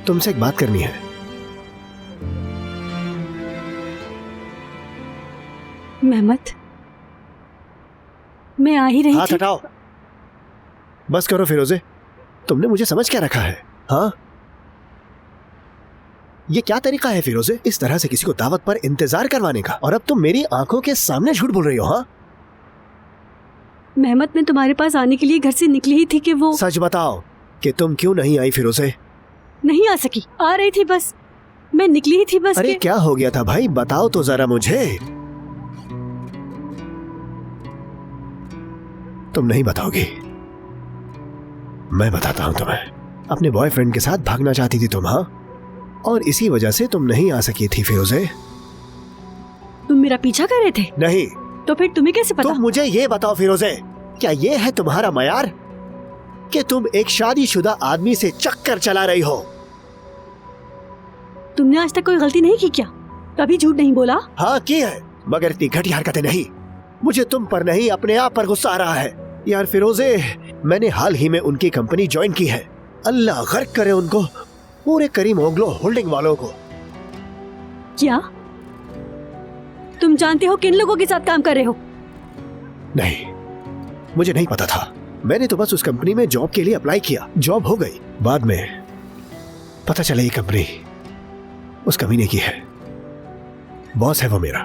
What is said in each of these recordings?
तुमसे एक बात करनी है। मेहमत, मैं आ ही रही हाथ थी। हटाओ। बस करो फिरोजे, तुमने मुझे समझ क्या रखा है? हाँ, ये क्या तरीका है फिरोजे, इस तरह से किसी को दावत पर इंतजार करवाने का? और अब तुम मेरी आंखों के सामने झूठ बोल रही हो। हाँ, मेहमत, मैं तुम्हारे पास आने के लिए घर से निकली ही थी कि वो सच बताओ कि तुम क्यों नहीं आई फिरोजे? नहीं आ सकी। आ रही थी बस, मैं निकली ही थी बस। अरे क्या हो गया था भाई, बताओ तो जरा मुझे। तुम नहीं बताओगी, मैं बताता हूं तुम्हें। अपने बॉयफ्रेंड के साथ भागना चाहती थी तुम, हाँ? और इसी वजह से तुम नहीं आ सकी थी फिरोजे। तुम मेरा पीछा कर रहे थे? नहीं। तो फिर तुम्हें कैसे पता? तुम मुझे ये बताओ फिरोजे, क्या ये है तुम्हारा मयार कि तुम एक शादीशुदा आदमी से चक्कर चला रही हो? तुमने आज तक कोई गलती नहीं की क्या? कभी झूठ नहीं बोला? हाँ की है, मगर इतनी घटिया हरकतें नहीं। मुझे तुम पर नहीं, अपने आप पर गुस्सा आ रहा है। यार फिरोजे, मैंने हाल ही में उनकी कंपनी ज्वाइन की है। अल्लाह गर्क करे उनको, पूरे करीम ओग्लो होल्डिंग वालों को। क्या तुम जानते हो किन लोगों के साथ काम कर रहे हो? नहीं, मुझे नहीं पता था। मैंने तो बस उस कंपनी में जॉब के लिए अप्लाई किया, जॉब हो गई। बाद में पता चला ये कंपनी उस कमीने की है। बॉस है वो मेरा,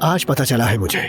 आज पता चला है मुझे।